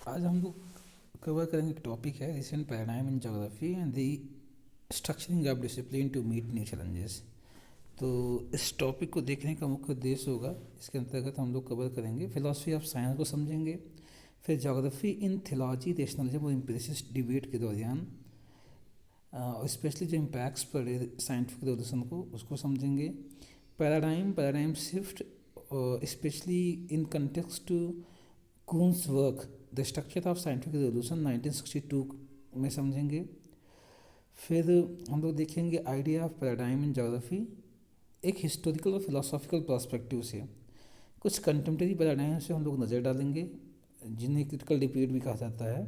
आज हम लोग कवर करेंगे एक टॉपिक है recent paradigm in geography and the structuring of discipline to meet new challenges. तो इस टॉपिक को देखने का मुख्य उद्देश्य होगा, इसके अंतर्गत हम लोग कवर करेंगे फिलॉसफी ऑफ साइंस को समझेंगे, फिर ज्योग्राफी इन थियोलॉजी रेशनलिज्म और एम्पिरिसिस्ट डिबेट के दौरान स्पेशली जो इम्पैक्ट्स पड़े साइंटिफिक रेवोल्यूशन को उसको समझेंगे। Paradigm shift specially in context to Kuhn's work the structure of scientific revolution 1962 में समझेंगे। फिर हम लोग देखेंगे idea of paradigm in geography एक हिस्टोरिकल और फिलोसॉफिकल पर्सपेक्टिव से। कुछ कंटेम्प्रेरी पैराडाइम से हम लोग नज़र डालेंगे जिन्हें क्रिटिकल डिबेट भी कहा जाता है।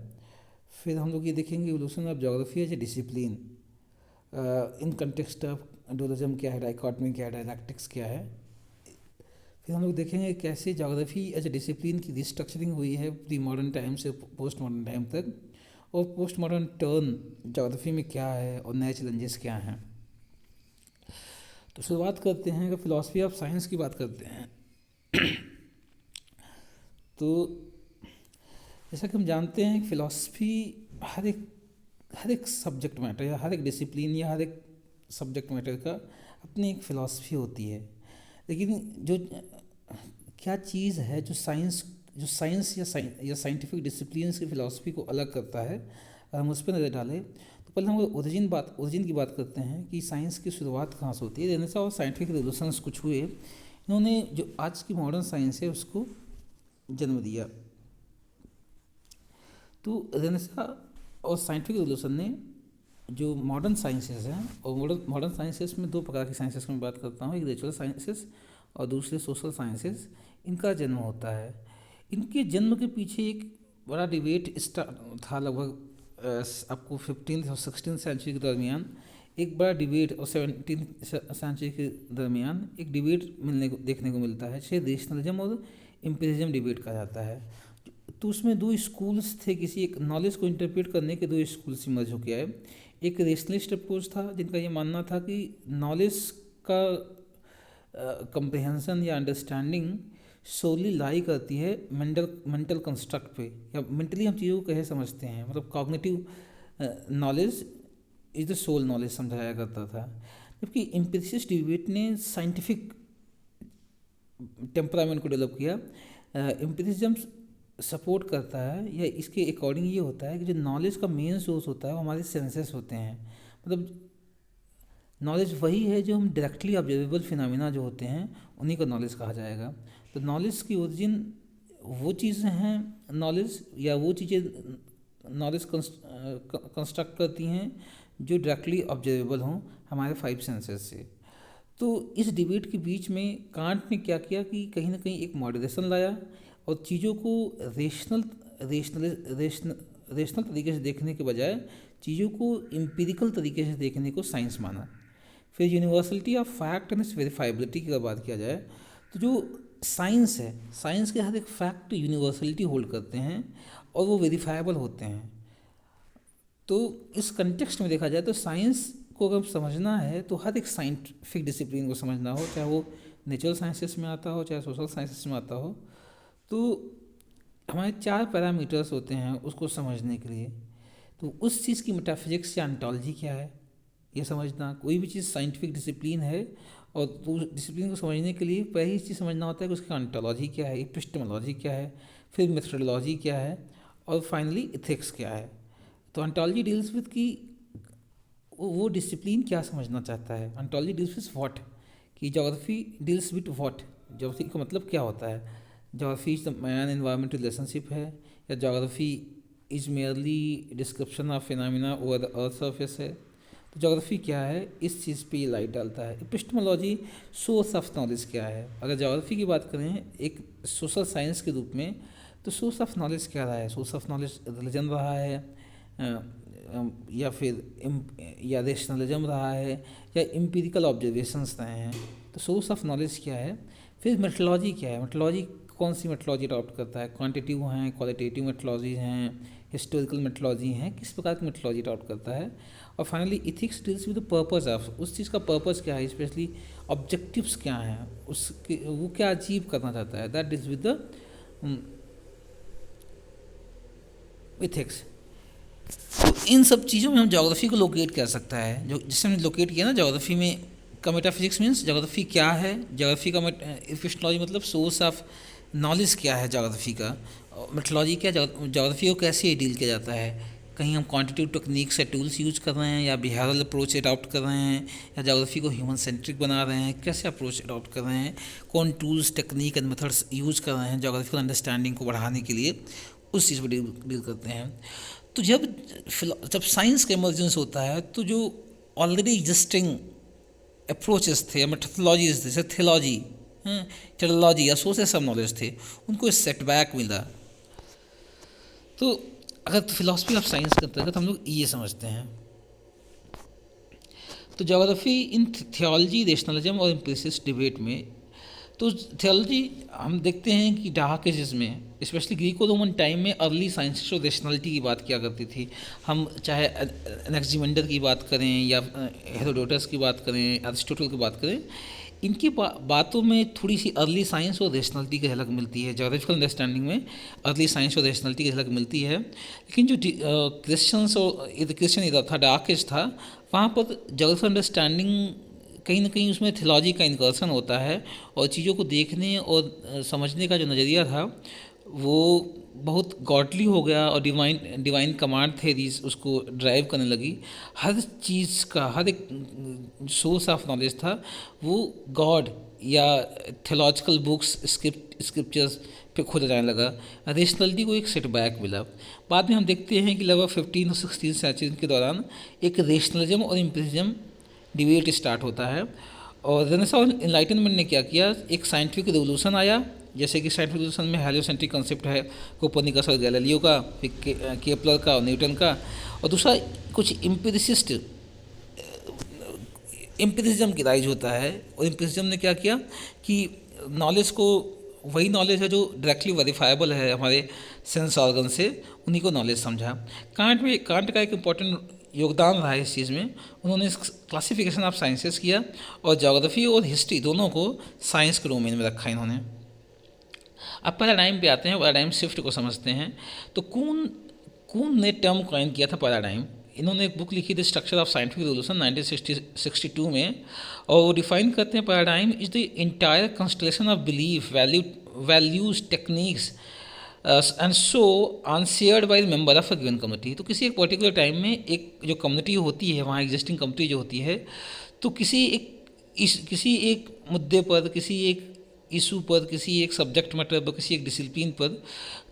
फिर हम लोग ये देखेंगे evolution of geography as a discipline in context of dualism क्या है, डाइकोटमी क्या है, डायलैक्टिक्स क्या है। फिर हम लोग देखेंगे कैसे ज्योग्राफी एज ए डिसिप्लिन की रिस्ट्रक्चरिंग हुई है प्री मॉडर्न टाइम से पोस्ट मॉडर्न टाइम तक, और पोस्ट मॉडर्न टर्न ज्योग्राफी में क्या है और नए चैलेंजेस क्या हैं। तो शुरुआत करते हैं, अगर फिलॉसफी ऑफ साइंस की बात करते हैं तो जैसा कि हम जानते हैं कि फिलॉसफी हर एक सब्जेक्ट मैटर या हर एक डिसिप्लिन या हर एक सब्जेक्ट मैटर का अपनी एक फ़िलासफ़ी होती है। लेकिन जो क्या चीज़ है जो साइंस या साइंटिफिक डिसिप्लिन्स की फ़िलासफ़ी को अलग करता है, अगर हम उस पर नज़र डालें तो पहले हम ओरिजिन की बात करते हैं कि साइंस की शुरुआत कहाँ से होती है। रेनेसां और साइंटिफिक रिवोल्यूशंस कुछ हुए, इन्होंने जो आज की मॉडर्न साइंस है उसको जन्म दिया। तो रेनेसां और साइंटिफिक रिवोल्यूशन ने जो मॉडर्न साइंसेस हैं, और मॉडर्न साइंसेस में दो प्रकार की साइंसेस की मैं बात करता हूँ, एक नेचुरल साइंसेस और दूसरे सोशल साइंसेस, इनका जन्म होता है। इनके जन्म के पीछे एक बड़ा डिबेट था लगभग आपको 15th और 16th सेंचुरी के दरमियान एक बड़ा डिबेट, और 17th सेंचुरी के दरमियान एक डिबेट देखने को मिलता है, जिसे रेशनलिज्म और एम्पिरिज्म डिबेट कहा जाता है। तो उसमें दो स्कूल्स थे, किसी एक नॉलेज को इंटरप्रेट करने के दो स्कूल्स इमर्ज हो गया है। एक रेशनलिस्ट अप्रोच था जिनका ये मानना था कि नॉलेज का कंप्रिहेंशन या अंडरस्टैंडिंग सोली लाई करती है मेंटल कंस्ट्रक्ट पे, या मेंटली हम चीज़ों को कैसे समझते हैं, मतलब cognitive knowledge is the sole knowledge समझाया करता था। जबकि एम्पिरिसिस्ट डिबेट ने साइंटिफिक टेम्परामेंट को डेवलप किया। एम्पिरिसिज्म सपोर्ट करता है, या इसके अकॉर्डिंग ये होता है कि जो नॉलेज का मेन सोर्स होता है वो हमारे सेंसेस होते हैं। मतलब नॉलेज वही है जो हम डायरेक्टली ऑब्जर्वेबल फिनोमिना जो होते हैं उन्हीं को नॉलेज कहा जाएगा। तो नॉलेज की ओरिजिन वो चीज़ें हैं, नॉलेज या वो चीज़ें नॉलेज कंस्ट्रक्ट करती हैं जो डायरेक्टली ऑब्जर्वेबल हों हमारे 5 सेंसेस से। तो इस डिबेट के बीच में कांट ने क्या किया कि कहीं ना कहीं एक मॉडरेशन लाया और चीज़ों को रेशनल तरीके से देखने के बजाय चीज़ों को एम्पिरिकल तरीके से देखने को साइंस माना। फिर universality of fact and verifiability की अगर बात किया जाए तो जो साइंस है, साइंस के हर एक फैक्ट यूनिवर्सलिटी होल्ड करते हैं और वो वेरीफाइबल होते हैं। तो इस कंटेक्स्ट में देखा जाए तो साइंस को अगर समझना है तो हर एक साइंटिफिक डिसिप्लिन को समझना हो, चाहे वो नेचुरल साइंसेस में आता हो चाहे सोशल साइंसेस में आता हो, तो हमारे 4 पैरामीटर्स होते हैं उसको समझने के लिए। तो उस चीज़ की मेटाफिजिक्स या एंटोलॉजी क्या है ये समझना, कोई भी चीज़ साइंटिफिक डिसिप्लिन है और तो डिसिप्लिन को समझने के लिए पहली चीज़ समझना होता है कि उसकी एंटोलॉजी क्या है, एपिस्टेमोलॉजी क्या है, फिर मेथडोलॉजी क्या है, और फाइनली इथिक्स क्या है। तो एंटोलॉजी डील्स विद कि वो डिसिप्लिन क्या समझना चाहता है। एंटोलॉजी डील्स विद व्हाट, कि geography deals with what, geography का मतलब क्या होता है। Geography is the man environment relationship है, या geography is merely description of phenomena over the earth surface है। तो ज्योग्राफी क्या है, इस चीज़ पे ये लाइट डालता है। एपिस्टेमोलॉजी सोर्स ऑफ नॉलेज क्या है। अगर ज्योग्राफी की बात करें एक सोशल साइंस के रूप में, तो सोर्स ऑफ नॉलेज क्या रहा है, सोर्स ऑफ नॉलेज रिलीजन रहा है, या फिर या रेशनलिज्म रहा है, या एम्पिरिकल ऑब्जर्वेशंस रहे हैं। तो सोर्स ऑफ नॉलेज क्या है। फिर मेथडोलॉजी क्या है, मेथडोलॉजी कौन सी मेथडोलॉजी अडॉप्ट करता है, क्वांटिटिव हैं, क्वालिटेटिव मेथडोलॉजी हैं, हिस्टोरिकल मेथडोलॉजी हैं, किस प्रकार की मेथडोलॉजी अडॉप्ट करता है। और finally ethics deals with the purpose of, उस चीज़ का पर्पस क्या है, स्पेशली ऑब्जेक्टिव्स क्या हैं, उसके वो क्या अचीव करना चाहता है, that deals with the ethics. तो इन सब चीज़ों में हम ज्योग्राफी को लोकेट कर सकता है, जो जिससे हमने लोकेट किया ना ज्योग्राफी में का मेटाफिजिक्स मीन्स ज्योग्राफी क्या है, ज्योग्राफी का एपिस्टेमोलॉजी मतलब सोर्स ऑफ नॉलेज क्या है ज्योग्राफी का, मेथोलॉजी क्या, ज्योग्राफी को कैसे डील किया जाता है, कहीं हम क्वांटिटेटिव टेक्निक्स या टूल्स यूज कर रहे हैं या बिहेवियरल अप्रोच अडॉप्ट कर रहे हैं या ज्योग्राफी को ह्यूमन सेंट्रिक बना रहे हैं, कैसे अप्रोच अडॉप्ट कर रहे हैं, कौन tools technique and methods use कर रहे हैं ज्योग्राफिकल अंडरस्टैंडिंग को बढ़ाने के लिए, उस चीज़ पर डील करते हैं। तो जब साइंस का इमर्जेंस होता है तो जो ऑलरेडी एग्जिस्टिंग अप्रोचेस थे या मेथोडोलॉजीज थे, जैसे थियोलॉजी, टेक्नोलॉजी या सोर्सेस ऑफ नॉलेज थे, उनको सेटबैक मिला। तो अगर फिलॉसफी ऑफ साइंस के अंतर्गत हम लोग ये समझते हैं, तो ज्योग्राफी इन थियोलॉजी, रेशनलिज्म और एम्पिरिसिस्ट डिबेट में, तो थियोलॉजी हम देखते हैं कि डार्क एजेस में स्पेशली ग्रीको रोमन टाइम में अर्ली साइंस और रेशनलिटी की बात किया करती थी। हम चाहे एनेक्सिमेंडर की बात करें या हेरोडोटस की बात करें, अरिस्टोटल की बात करें, इनकी बातों में थोड़ी सी अर्ली साइंस और रेशनलिटी की झलक मिलती है। ज्योग्राफिकल अंडरस्टैंडिंग में अर्ली साइंस और रेशनलिटी की झलक मिलती है। लेकिन जो क्रिश्चियंस और क्रिश्चियन इरा था, डार्क एज था, वहाँ पर ज्योग्राफिकल अंडरस्टैंडिंग कहीं ना कहीं उसमें थियोलॉजी का इनकर्सन होता है और चीज़ों को देखने और समझने का जो नज़रिया था वो बहुत गॉडली हो गया और डिवाइन कमांड थेरीज उसको ड्राइव करने लगी। हर चीज़ का हर एक सोर्स ऑफ नॉलेज था वो गॉड या थियोलॉजिकल बुक्स स्क्रिप्चर्स पे खोजा जाने लगा। रेशनलिटी को एक सेटबैक मिला। बाद में हम देखते हैं कि लगभग 15 और 16 सेंचुरी के दौरान एक रेशनलिज्म और एम्पिरिसिज्म डिबेट स्टार्ट होता है। और रेनेसांस और एनलाइटनमेंट ने क्या किया, एक साइंटिफिक रिवोल्यूशन आया, जैसे कि साइंटिफिक रिवोल्यूशन में हेलियोसेंट्रिक कंसेप्ट है कोपर्निकस और गैलीलियो का, फिर केपलर का और न्यूटन का, और दूसरा कुछ एम्पिरिसिज्म की राइज होता है। और एम्पिरिसिज्म ने क्या किया कि नॉलेज को, वही नॉलेज है जो डायरेक्टली वेरीफाइबल है हमारे सेंस ऑर्गन से, उन्हीं को नॉलेज समझा। कांट का एक इम्पॉर्टेंट योगदान रहा है इस चीज़ में। उन्होंने क्लासिफिकेशन ऑफ साइंसेस किया और ज्योग्राफी और हिस्ट्री दोनों को साइंस के डोमेन में रखा इन्होंने। अब पैराडाइम पे आते हैं, पैराडाइम शिफ्ट को समझते हैं। तो कून ने टर्म कॉइन किया था पैराडाइम। इन्होंने एक बुक लिखी थी स्ट्रक्चर ऑफ साइंटिफिक रिवोल्यूशन 1962 में, और वो डिफाइन करते हैं paradigm is the entire constellation of belief, values, techniques and so unshared by the member of a given community. तो किसी एक पर्टिकुलर टाइम में एक जो कम्युनिटी होती है, वहाँ एग्जिस्टिंग कम्युनिटी जो होती है, तो किसी एक मुद्दे पर, किसी एक इशू पर, किसी एक सब्जेक्ट मैटर पर, किसी एक डिसिप्लिन पर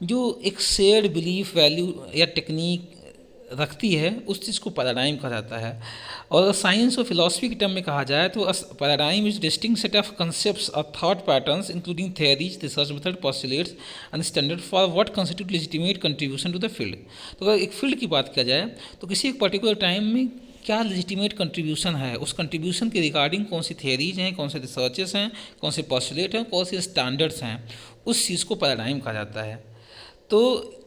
जो एक शेयर्ड बिलीफ, वैल्यू या टेक्निक रखती है, उस चीज़ को पैराडाइम कहा जाता है। और साइंस और फिलॉसफी के टर्म में कहा जाए तो paradigm is distinct set of concepts और thought patterns including theories, research method, postulates and standard for what constitute legitimate contribution to the field. तो अगर एक फील्ड की बात किया जाए तो किसी एक पर्टिकुलर टाइम में क्या लेजिटिमेट कंट्रीब्यूशन है, उस कंट्रीब्यूशन के रिगार्डिंग कौन सी थ्योरीज हैं, कौन से रिसर्चेस हैं, कौन से पोस्टुलेट हैं, कौन से स्टैंडर्ड्स हैं, उस चीज़ को पैराडाइम कहा जाता है। तो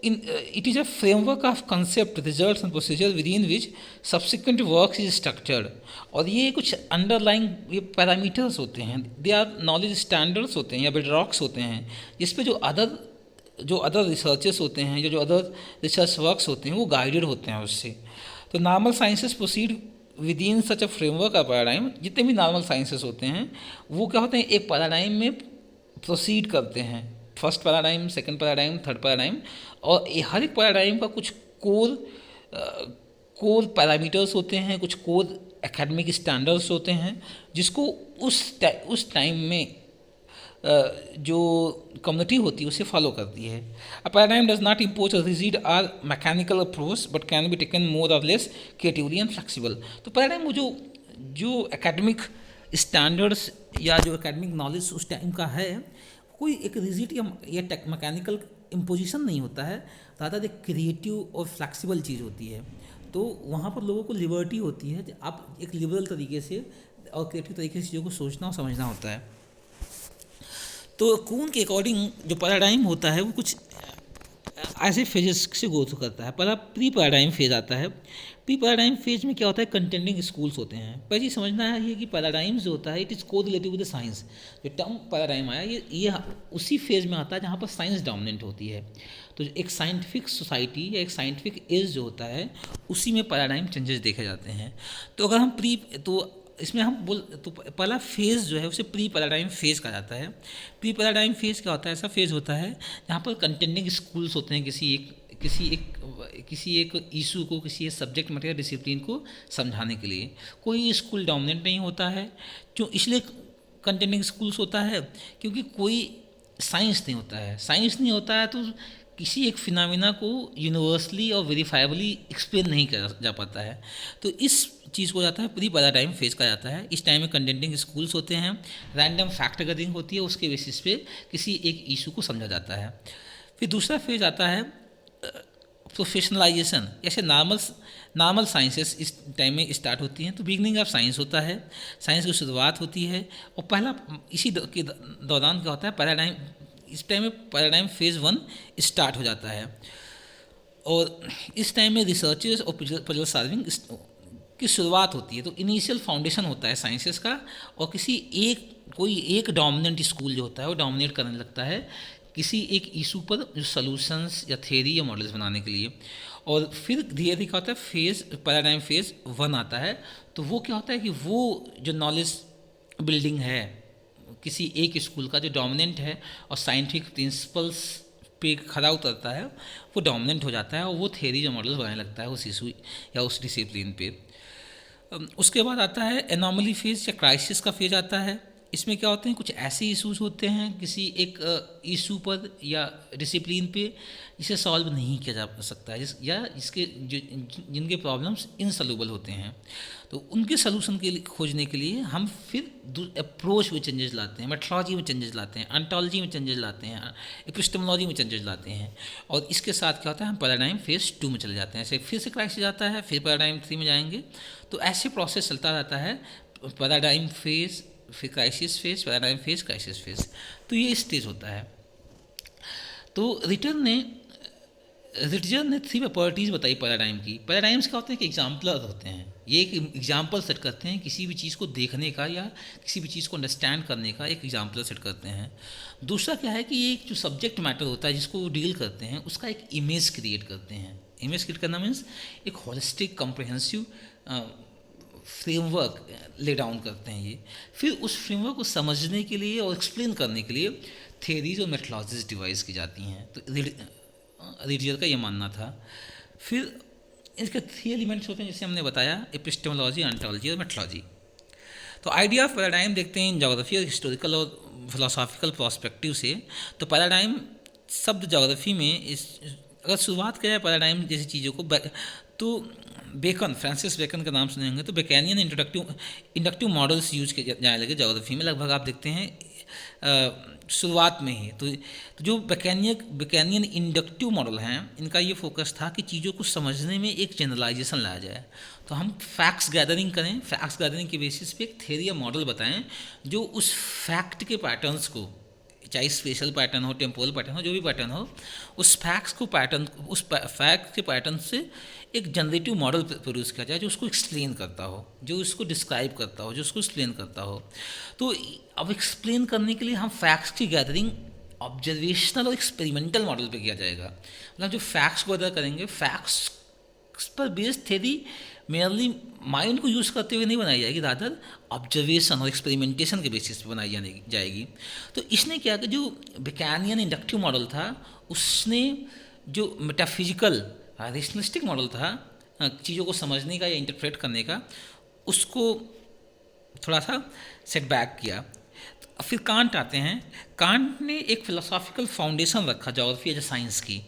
it is a framework of concept, results and procedure with in which subsequent work is structured. और ये कुछ अंडरलाइंग ये पैरामीटर्स होते हैं, दे आर नॉलेज स्टैंडर्ड्स होते हैं या बेडरॉक्स होते हैं, जिस पे जो अदर रिसर्चेस होते हैं, जो अदर रिसर्च वर्क्स होते हैं, वो गाइडेड होते हैं उससे। तो normal sciences proceed with in such a framework of paradigm. जितने भी नॉर्मल साइंसेस होते हैं वो क्या होते हैं, एक पैराडाइम में प्रोसीड करते हैं, first paradigm, second paradigm, third paradigm. और हर एक पैराडाइम का कुछ कोर पैरामीटर्स होते हैं, कुछ कोर एकेडमिक स्टैंडर्ड्स होते हैं, जिसको उस टाइम में जो कम्युनिटी होती है उसे फॉलो करती है। A paradigm does not impose a rigid or mechanical approach but can be taken more or less creatively and flexible. तो पैराडाइम वो जो एकेडमिक स्टैंडर्ड्स या जो एकेडमिक नॉलेज उस टाइम का है, कोई एक रिजिड या मैकेनिकल इम्पोजिशन नहीं होता है, ज़्यादा एक क्रिएटिव और फ्लेक्सिबल चीज़ होती है। तो वहाँ पर लोगों को लिबर्टी होती है, आप एक लिबरल तरीके से और क्रिएटिव तरीके से चीज़ों को सोचना और समझना होता है। तो कून के अकॉर्डिंग जो पैराडाइम होता है वो कुछ ऐसे फेजेस से गो थ्रू करता है। पहला प्री पैराडाइम फेज आता है। प्री पैराडाइम फेज में क्या होता है, कंटेंडिंग स्कूल्स होते हैं। पहले समझना है ये कि पैराडाइम जो होता है इट इज़ को रिलेटिव विद द साइंस। जो टर्म पैराडाइम आया ये उसी फेज में आता है जहाँ पर साइंस डोमिनेंट होती है। तो एक साइंटिफिक सोसाइटी या एक साइंटिफिक एज जो होता है उसी में पैराडाइम चेंजेस देखे जाते हैं। तो अगर हम इसमें हम तो पहला फेज़ जो है उसे प्री पैराडाइम फेज़ कहा जाता है। प्री पैराडाइम फेज़ क्या होता है, ऐसा फेज़ होता है जहाँ पर कंटेंडिंग स्कूल्स होते हैं किसी एक इशू को, किसी एक सब्जेक्ट मटेरियल डिसिप्लिन को समझाने के लिए। कोई स्कूल डोमिनेंट नहीं होता है, क्यों इसलिए कंटेंडिंग स्कूल्स होता है क्योंकि कोई साइंस नहीं होता है। साइंस नहीं होता है तो किसी एक फिनोमेना को यूनिवर्सली और वेरीफाइबली एक्सप्लेन नहीं किया जा पाता है। तो इस चीज़ को जाता है प्री पैराडाइम फेज का जाता है। इस टाइम में कंटेंडिंग स्कूल्स होते हैं, रैंडम फैक्ट गैदरिंग होती है, उसके बेसिस पे किसी एक इशू को समझा जाता है। फिर दूसरा फेज आता है प्रोफेशनलाइजेशन। जैसे नॉर्मल साइंसेस इस टाइम में स्टार्ट होती हैं, तो बिगनिंग ऑफ साइंस होता है, साइंस की शुरुआत होती है। और पहला इसी के दौरान क्या होता है, पैराडाइम, इस टाइम में पैराडाइम फेज़ 1 स्टार्ट हो जाता है। और इस टाइम में रिसर्चेस और पजल सॉल्विंग की शुरुआत होती है। तो इनिशियल फाउंडेशन होता है साइंसेस का, और कोई एक डोमिनेंट स्कूल जो होता है वो डोमिनेट करने लगता है किसी एक इशू पर जो सॉल्यूशंस या थ्योरी या मॉडल्स बनाने के लिए। और फिर धीरे धीरे क्या होता है, पैराडाइम फेज़ 1 आता है। तो वो क्या होता है कि वो जो नॉलेज बिल्डिंग है किसी एक स्कूल का जो डोमिनेंट है और साइंटिफिक प्रिंसिपल्स पे खरा उतरता है, वो डोमिनेंट हो जाता है और वो थ्योरी या मॉडल्स बनाने लगता है उस इशू या उस डिसिप्लिन पे। उसके बाद आता है एनॉमली फेज या क्राइसिस का फेज आता है। इसमें क्या होते हैं, कुछ ऐसे इश्यूज होते हैं किसी एक इशू पर या डिसिप्लिन पे जिसे सॉल्व नहीं किया जा सकता है या जिनके प्रॉब्लम्स इनसॉल्वेबल होते हैं। तो उनके सलूशन के लिए खोजने के लिए हम फिर अप्रोच में चेंजेस लाते हैं, मेथोडोलॉजी में चेंजेस लाते हैं, ऑन्टोलॉजी में चेंजेस लाते हैं, एपिस्टेमोलॉजी में चेंजेस लाते हैं। और इसके साथ क्या होता है, हम पैराडाइम फेज 2 में चले जाते हैं। ऐसे फिर से क्राइसिस आता है, फिर पैराडाइम 3 में जाएंगे। तो ऐसे प्रोसेस चलता रहता है, पैराडाइम फेज, फिर crisis phase, paradigm phase, crisis phase. तो ये स्टेज होता है। तो रिटर्न ने 3 प्रॉपर्टीज़ बताई पैराडाइम की। पैराडाइम्स क्या होते हैं कि एग्जाम्पलर होते हैं, ये एक एग्जाम्पल सेट करते हैं किसी भी चीज़ को देखने का या किसी भी चीज़ को अंडरस्टैंड करने का एक एग्जाम्पलर सेट करते हैं। दूसरा क्या है कि ये एक जो सब्जेक्ट मैटर होता है जिसको वो डील करते हैं उसका एक इमेज क्रिएट करते हैं। इमेज क्रिएट करना मीन्स एक holistic comprehensive framework lay down करते हैं ये। फिर उस फ्रेमवर्क को समझने के लिए और एक्सप्लेन करने के लिए थेरीज और मेथोडोलॉजीज डिवाइस की जाती हैं। तो रिडियर का ये मानना था। फिर इसके 3 एलिमेंट्स होते हैं जैसे हमने बताया, एपिस्टेमोलॉजी, ऑन्टोलॉजी और मेथोडोलॉजी। तो आइडिया ऑफ पैराडाइम देखते हैं ज्योग्राफी और हिस्टोरिकल और फिलोसॉफिकल पर्सपेक्टिव से। तो पैराडाइम शब्द ज्योग्राफी में अगर शुरुआत करें पैराडाइम जैसी चीज़ों को, तो फ्रांसिस बेकन का नाम सुने होंगे। तो बेकैनियन इंडक्टिव मॉडल्स यूज किए जाने लगे ज्योग्राफी में, लगभग आप देखते हैं शुरुआत में ही। तो जो बेकैनियन इंडक्टिव मॉडल हैं, इनका ये फोकस था कि चीज़ों को समझने में एक जनरलाइजेशन लाया जाए। तो हम फैक्ट्स गैदरिंग करें, फैक्ट्स गैदरिंग के बेसिस पे एक थ्योरी या मॉडल बताएं जो उस फैक्ट के पैटर्न्स को, चाहे स्पेशल पैटर्न हो, टेम्पोरल पैटर्न हो, जो भी पैटर्न हो, उस फैक्ट के पैटर्न से एक जनरेटिव मॉडल प्रोड्यूस किया जाए जो उसको एक्सप्लेन करता हो, जो उसको डिस्क्राइब करता हो, जो उसको एक्सप्लेन करता हो। तो अब एक्सप्लेन करने के लिए हम फैक्ट्स की गैदरिंग ऑब्जर्वेशनल और एक्सपेरिमेंटल मॉडल पे किया जाएगा। मतलब जो फैक्ट्स को गैदर करेंगे, फैक्ट्स पर बेस्ड थ्योरी मेनली माइंड को यूज़ करते हुए नहीं बनाई जाएगी, रादर ऑब्जर्वेशन और एक्सपेरिमेंटेशन के बेसिस पे बनाई जाएगी। तो इसने क्या कि जो बेकैनियन इंडक्टिव मॉडल था, उसने जो मेटाफिजिकल रेशनलिस्टिक मॉडल था चीज़ों को समझने का या इंटरप्रेट करने का, उसको थोड़ा सा सेटबैक किया। फिर कांट आते हैं। कांट ने एक फिलोसॉफिकल फाउंडेशन रखा ज्योग्राफी एज ए साइंस की।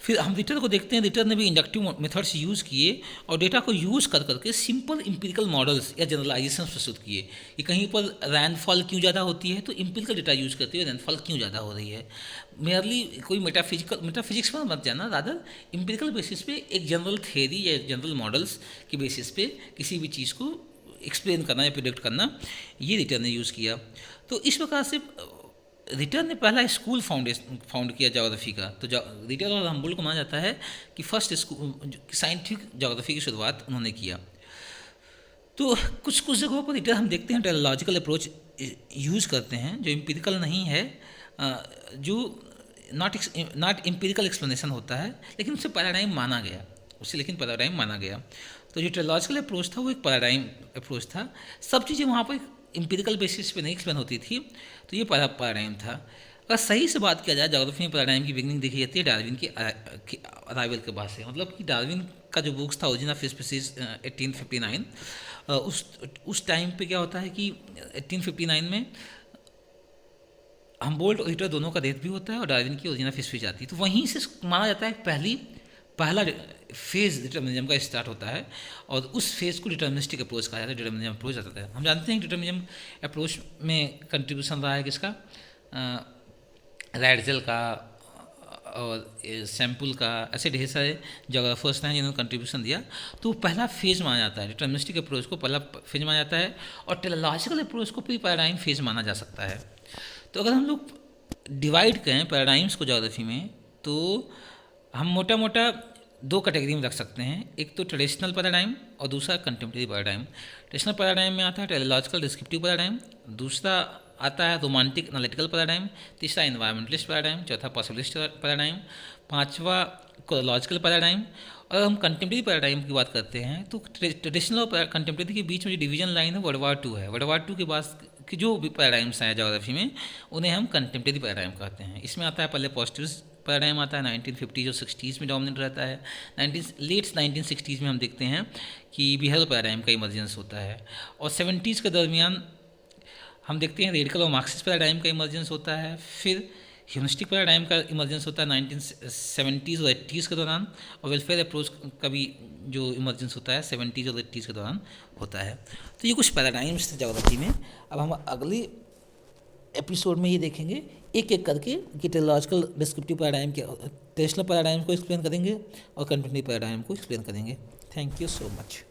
फिर हम रिटर को देखते हैं। रिटर ने भी इंडक्टिव मेथड्स यूज़ किए और डेटा को यूज़ कर करके सिंपल इंपिरिकल मॉडल्स या जनरलाइजेशन प्रस्तुत किए कि कहीं पर रैनफॉल क्यों ज़्यादा होती है, तो इंपिरिकल डेटा यूज़ करते हुए रैनफॉल क्यों ज़्यादा हो रही है। मेयरली कोई मेटाफिजिक्स में मत जाना, रादर इंपिरिकल बेसिस पे एक जनरल थ्योरी या जनरल मॉडल्स के बेसिस पे किसी भी चीज़ को एक्सप्लेन करना या प्रिडिक्ट करना, ये रिटर ने यूज़ किया। तो इस प्रकार से रिटर ने पहला स्कूल फाउंड किया ज्योग्राफी का। तो रिटर और हम्बोल्ट को माना जाता है कि फर्स्ट स्कूल साइंटिफिक ज्योग्राफी की शुरुआत उन्होंने किया। तो कुछ कुछ जगहों पर रिटर हम देखते हैं टेक्नोलॉजिकल अप्रोच यूज़ करते हैं जो एम्पिरिकल नहीं है, जो नॉट एम्पिरिकल एक्सप्लेनेशन होता है, लेकिन उससे पैराडाइम माना गया, तो जो टेक्नोलॉजिकल अप्रोच था वो एक पैराडाइम अप्रोच था। सब चीज़ें वहाँ पर एम्पिरिकल बेसिस पे नहीं एक्सप्लेन होती थी, तो ये पैराडाइम था। अगर सही से बात किया जाए, ज्योग्राफी में पैराडाइम की बिगनिंग देखी जाती है डार्विन की अराइवल के बाद से। मतलब कि डार्विन का जो बुक्स था ओरिजिन ऑफ स्पीसीज 1859, उस टाइम पे क्या होता है कि 1859 में हम्बोल्ट और रिटर दोनों का डेथ भी होता है और डार्विन की ओरिजिन ऑफ स्पीसीज आती है। तो वहीं से माना जाता है पहला फेज़ डिटर्मिनिज्म का स्टार्ट होता है, और उस फेज़ को डिटर्मिनिस्टिक अप्रोच कहा जाता है, डिटर्मिनिज्म अप्रोच आता है। हम जानते हैं कि डिटर्मिनिज्म अप्रोच में कंट्रीब्यूशन रहा है किसका, रैडजेल का और सैम्पल का, ऐसे ढेर सारे जोग्राफर्स हैं जिन्होंने कंट्रीब्यूशन दिया। तो पहला फेज़ माना जाता है, डिटर्मिनिस्टिक अप्रोच को पहला फेज़ माना जाता है, और टेक्नोलॉजिकल अप्रोच को प्री पैराडाइम फेज़ माना जा सकता है। तो अगर हम लोग डिवाइड करें पैराडाइम्स को ज्योग्राफी में, तो हम मोटा मोटा दो कैटेगरी में रख सकते हैं। एक तो ट्रेडिशनल पैराडाइम और दूसरा कंटेम्प्रेरी पैराडाइम। ट्रेडिशनल पैराडाइम में आता है टेक्नोलॉजिकल डिस्क्रिप्टिव पैराडाइम, दूसरा आता है रोमांटिक एनालिटिकल पैराडाइम, तीसरा एनवायरमेंटलिस्ट पैराडाइम, चौथा पॉसिबिलिस्ट पैराडाइम, पांचवा कोलॉजिकल पैराडाइम। और हम कंटेम्प्रेरी पैराडाइम की बात करते हैं तो ट्रेडिशनल और कंटेम्प्रेरी के बीच में जो डिवीजन लाइन है वर्ल्ड वार 2 है। वर्ल्ड वार 2 के बाद कि जो भी पैराडाइम्स हैं ज्योग्राफी में, उन्हें हम कंटेम्प्रेरी पैराडाइम कहते हैं। इसमें आता है पहले पॉजिटिव पैराडाइम आता है 1950s और 60s में डोमिनेंट रहता है। लेट 1960s में हम देखते हैं कि बिहेवियर पैराडाइम का इमर्जेंस होता है, और 70s के दरमियान हम देखते हैं रेडिकल और मार्क्सिस्ट पैराडाइम का इमर्जेंस होता है। फिर ह्यूमनिस्टिक पैराडाइम का इमर्जेंस होता है 1970s और 80s के दौरान, और वेलफेयर अप्रोच का भी जो इमर्जेंस होता है 70s और 80s के दौरान होता है। तो ये कुछ पैराडाइम्स थे ज्योग्राफी में। अब हम अगले एपिसोड में ये देखेंगे एक एक करके कि टेक्नोलॉजिकल डिस्क्रिप्टिव पैराडाइम के ट्रेडिशनल पैराडाइम को एक्सप्लेन करेंगे और कंटेम्प्रेरी पैराडाइम को एक्सप्लेन करेंगे। Thank you so much.